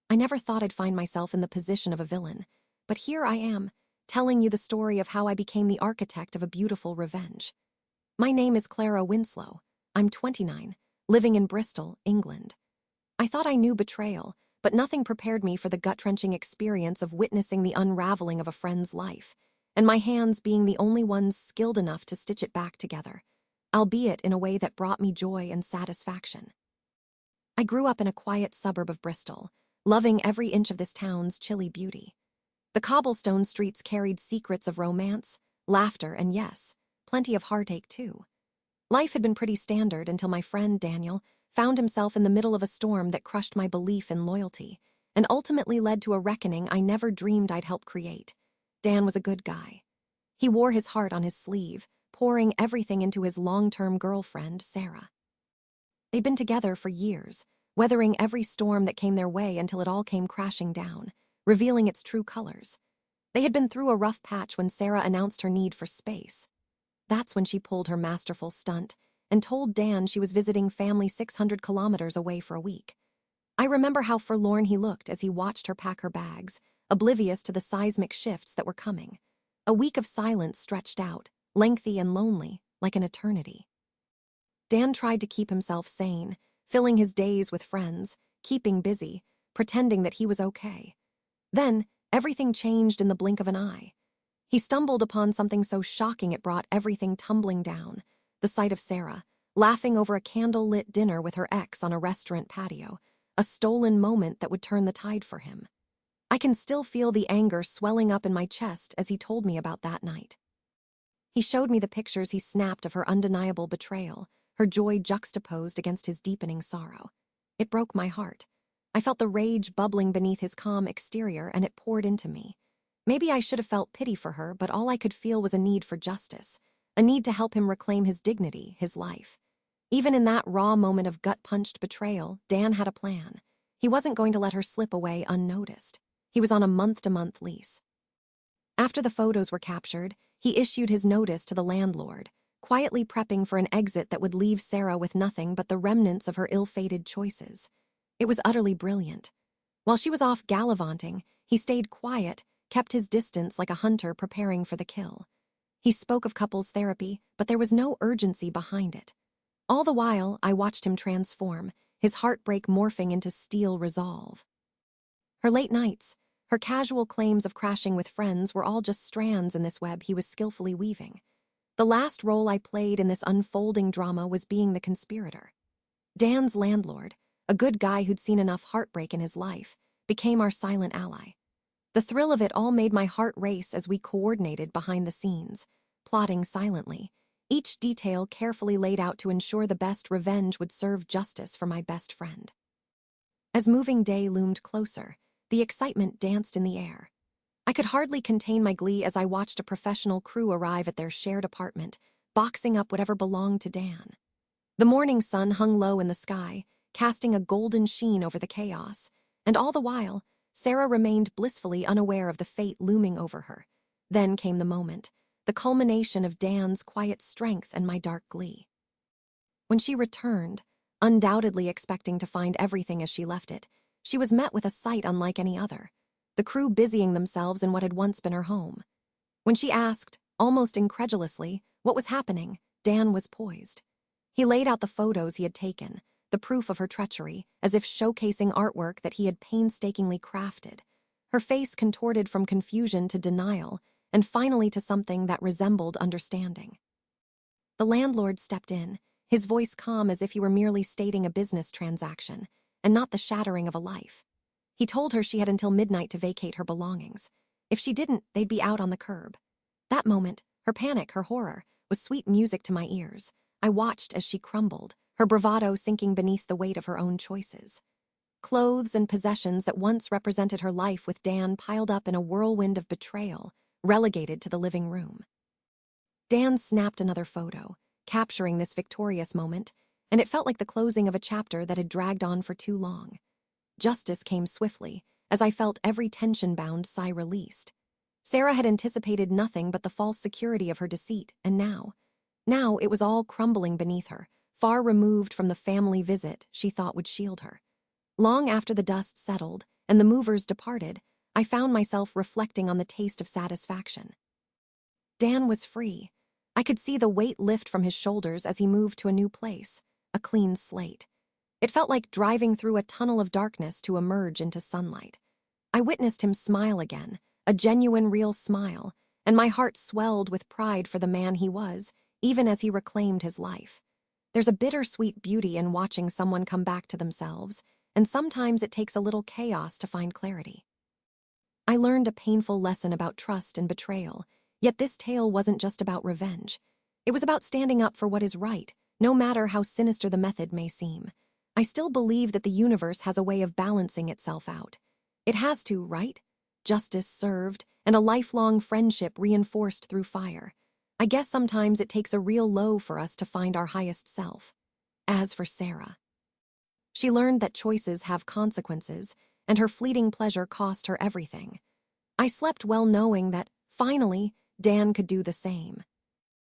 I never thought I'd find myself in the position of a villain, but here I am, telling you the story of how I became the architect of a beautiful revenge. My name is Clara Winslow. I'm 29, living in Bristol, England. I thought I knew betrayal, but nothing prepared me for the gut-wrenching experience of witnessing the unraveling of a friend's life, and my hands being the only ones skilled enough to stitch it back together, albeit in a way that brought me joy and satisfaction. I grew up in a quiet suburb of Bristol, loving every inch of this town's chilly beauty. The cobblestone streets carried secrets of romance, laughter, and yes, plenty of heartache too. Life had been pretty standard until my friend Daniel found himself in the middle of a storm that crushed my belief in loyalty and ultimately led to a reckoning I never dreamed I'd help create. Dan was a good guy. He wore his heart on his sleeve, pouring everything into his long-term girlfriend, Sarah. They'd been together for years, weathering every storm that came their way until it all came crashing down, revealing its true colors. They had been through a rough patch when Sarah announced her need for space. That's when she pulled her masterful stunt and told Dan she was visiting family 600 kilometers away for a week. I remember how forlorn he looked as he watched her pack her bags, oblivious to the seismic shifts that were coming. A week of silence stretched out, lengthy and lonely, like an eternity. Dan tried to keep himself sane, filling his days with friends, keeping busy, pretending that he was okay. Then, everything changed in the blink of an eye. He stumbled upon something so shocking it brought everything tumbling down, the sight of Sarah, laughing over a candle-lit dinner with her ex on a restaurant patio, a stolen moment that would turn the tide for him. I can still feel the anger swelling up in my chest as he told me about that night. He showed me the pictures he snapped of her undeniable betrayal, her joy juxtaposed against his deepening sorrow. It broke my heart. I felt the rage bubbling beneath his calm exterior, and it poured into me. Maybe I should have felt pity for her, but all I could feel was a need for justice, a need to help him reclaim his dignity, his life. Even in that raw moment of gut-punched betrayal, Dan had a plan. He wasn't going to let her slip away unnoticed. He was on a month-to-month lease. After the photos were captured, he issued his notice to the landlord, quietly prepping for an exit that would leave Sarah with nothing but the remnants of her ill-fated choices. It was utterly brilliant. While she was off gallivanting, he stayed quiet, kept his distance like a hunter preparing for the kill. He spoke of couples therapy, but there was no urgency behind it. All the while, I watched him transform, his heartbreak morphing into steel resolve. Her late nights, her casual claims of crashing with friends were all just strands in this web he was skillfully weaving. The last role I played in this unfolding drama was being the conspirator. Dan's landlord, a good guy who'd seen enough heartbreak in his life, became our silent ally. The thrill of it all made my heart race as we coordinated behind the scenes, plotting silently, each detail carefully laid out to ensure the best revenge would serve justice for my best friend. As moving day loomed closer, the excitement danced in the air. I could hardly contain my glee as I watched a professional crew arrive at their shared apartment, boxing up whatever belonged to Dan. The morning sun hung low in the sky, casting a golden sheen over the chaos, and all the while, Sarah remained blissfully unaware of the fate looming over her. Then came the moment, the culmination of Dan's quiet strength and my dark glee. When she returned, undoubtedly expecting to find everything as she left it, she was met with a sight unlike any other, the crew busying themselves in what had once been her home. When she asked, almost incredulously, what was happening, Dan was poised. He laid out the photos he had taken, the proof of her treachery, as if showcasing artwork that he had painstakingly crafted. Her face contorted from confusion to denial, and finally to something that resembled understanding. The landlord stepped in, his voice calm as if he were merely stating a business transaction, and not the shattering of a life. He told her she had until midnight to vacate her belongings. If she didn't, they'd be out on the curb. That moment, her panic, her horror, was sweet music to my ears. I watched as she crumbled, her bravado sinking beneath the weight of her own choices. Clothes and possessions that once represented her life with Dan piled up in a whirlwind of betrayal, relegated to the living room. Dan snapped another photo, capturing this victorious moment, and it felt like the closing of a chapter that had dragged on for too long. Justice came swiftly, as I felt every tension-bound sigh released. Sarah had anticipated nothing but the false security of her deceit, and now it was all crumbling beneath her, far removed from the family visit she thought would shield her. Long after the dust settled, and the movers departed, I found myself reflecting on the taste of satisfaction. Dan was free. I could see the weight lift from his shoulders as he moved to a new place, a clean slate. It felt like driving through a tunnel of darkness to emerge into sunlight. I witnessed him smile again, a genuine, real smile, and my heart swelled with pride for the man he was, even as he reclaimed his life. There's a bittersweet beauty in watching someone come back to themselves, and sometimes it takes a little chaos to find clarity. I learned a painful lesson about trust and betrayal, yet this tale wasn't just about revenge. It was about standing up for what is right, no matter how sinister the method may seem. I still believe that the universe has a way of balancing itself out. It has to, right? Justice served, and a lifelong friendship reinforced through fire. I guess sometimes it takes a real low for us to find our highest self. As for Sarah, she learned that choices have consequences, and her fleeting pleasure cost her everything. I slept well knowing that, finally, Dan could do the same.